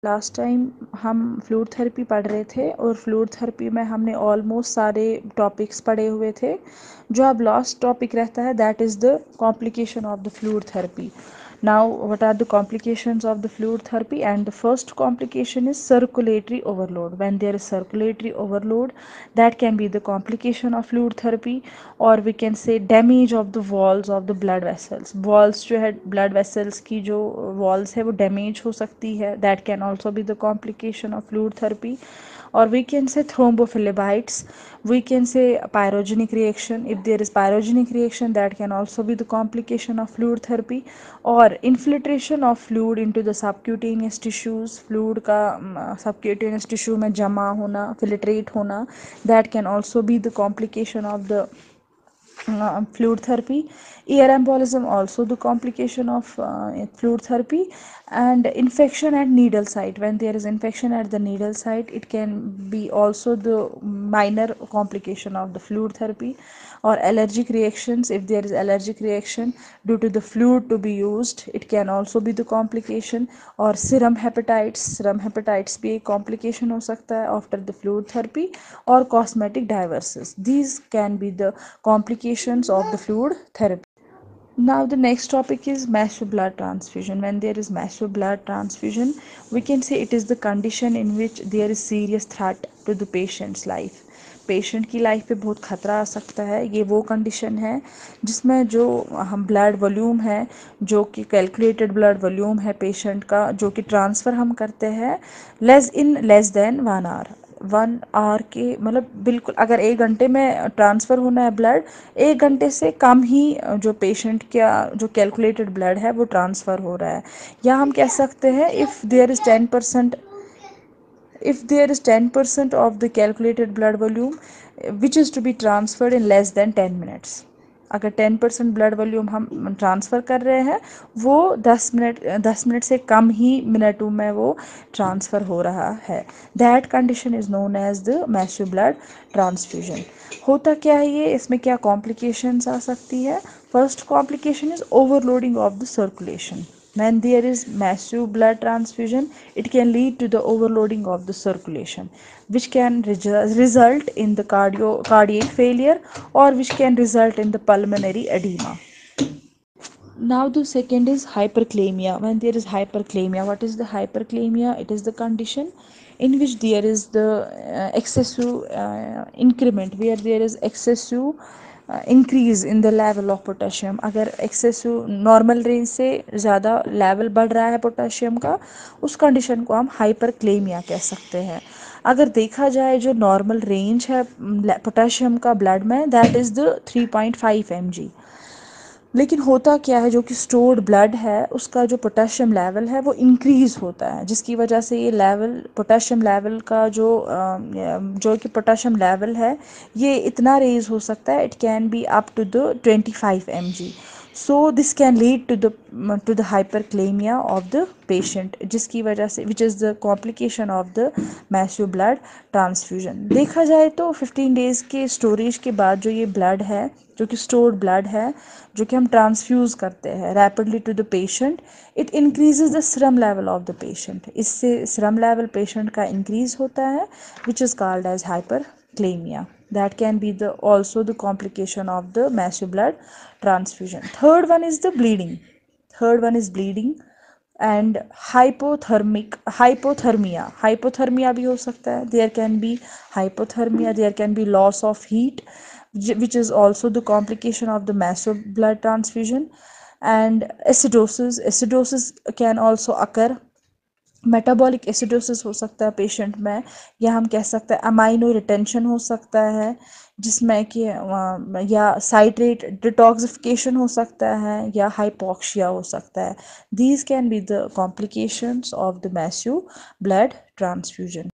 Last time हम fluid therapy पढ़ रहे थे और फ्लूइड थेरेपी में हमने ऑलमोस्ट सारे टॉपिक्स पढ़े हुए थे। जो अब लास्ट टॉपिक रहता है that is the complication of the fluid therapy. Now what are the complications of the fluid therapy? And the first complication is circulatory overload. When there is circulatory overload, that can be the complication of fluid therapy, or we can say damage of the walls of the blood vessels. Walls जो है blood vessels की जो walls है वो damage हो सकती है, that can also be the complication of fluid therapy. Or we can say thrombophlebites, we can say pyrogenic reaction. If there is pyrogenic reaction, that can also be the complication of fluid therapy. Or infiltration of fluid into the subcutaneous tissues, fluid का subcutaneous tissue में जमा होना, filtrate होना, that can also be the complication of the fluid therapy. Ear embolism also the complication of fluid therapy. And infection at needle site, when there is infection at the needle site, it can be also the minor complication of the fluid therapy. Or allergic reactions, if there is allergic reaction due to the fluid to be used, it can also be the complication. Or serum hepatitis भी एक complication हो सकता है after the fluid therapy. Or cosmetic diversions, these can be the complications of the fluid therapy. Now the next topic is massive blood transfusion. When there is massive blood transfusion, we can say it is the condition in which there is serious threat to the patient's life. Patient की life पे बहुत ख़तरा आ सकता है। ये वो condition है जिसमें जो हम ब्लड वॉल्यूम है, जो कि कैलकुलेटेड ब्लड वॉल्यूम है पेशेंट का, जो कि ट्रांसफ़र हम करते हैं लेस देन 1 आवर। 1 आवर के मतलब बिल्कुल, अगर 1 घंटे में ट्रांसफ़र होना है ब्लड, 1 घंटे से कम ही जो पेशेंट का जो कैलकुलेटेड ब्लड है वो ट्रांसफ़र हो रहा है। या हम कह सकते हैं if there is 10% of the calculated blood volume which is to be transferred in less than 10 minutes. अगर 10% ब्लड वॉल्यूम हम ट्रांसफ़र कर रहे हैं वो 10 मिनट से कम ही मिनटों में वो ट्रांसफ़र हो रहा है, that condition is known as the massive blood transfusion. होता क्या है ये, इसमें क्या कॉम्प्लिकेशंस आ सकती है? First complication is overloading of the circulation. When there is massive blood transfusion, it can lead to the overloading of the circulation, which can result in the cardiac failure, or which can result in the pulmonary edema. Now the second is hyperkalemia. When there is hyperkalemia, what is the hyperkalemia? It is the condition in which there is the excessive increment, where there is excessive increase in the level of potassium. अगर excessive normal range से ज़्यादा level बढ़ रहा है potassium का, उस condition को हम हाइपरक्लेमिया कह सकते हैं। अगर देखा जाए जो नॉर्मल रेंज है पोटाशियम का ब्लड में, दैट इज़ द 3.5 mg। लेकिन होता क्या है, जो कि स्टोर्ड ब्लड है उसका जो पोटाशियम लेवल है वो इंक्रीज़ होता है, जिसकी वजह से ये लेवल पोटाशियम लेवल का जो कि पोटाशियम लेवल है ये इतना रेज हो सकता है, it can be up to the 25 mg। So this can lead to the hyperkalaemia of the patient, जिसकी वजह से which is the complication of the massive blood transfusion. देखा जाए तो 15 डेज़ के स्टोरेज के बाद जो ये ब्लड है, जो कि स्टोर्ड ब्लड है, जो कि हम ट्रांसफ्यूज़ करते हैं rapidly to the patient, it increases the serum level of the patient. इससे सीरम लेवल पेशेंट का इंक्रीज होता है, which is called as hyperkalaemia. that can be the also the complication of the massive blood transfusion. Third one is bleeding and hypothermia भी हो सकता है। There can be hypothermia, there can be loss of heat, which is also the complication of the massive blood transfusion. And acidosis can also occur. Metabolic acidosis हो सकता है patient में, या हम कह सकते हैं अमाइनो रिटेंशन हो सकता है, जिसमें कि या साइट्रेट डिटॉक्सिफिकेशन हो सकता है, या हाइपोक्सिया हो सकता है। These can be the complications of the massive blood transfusion.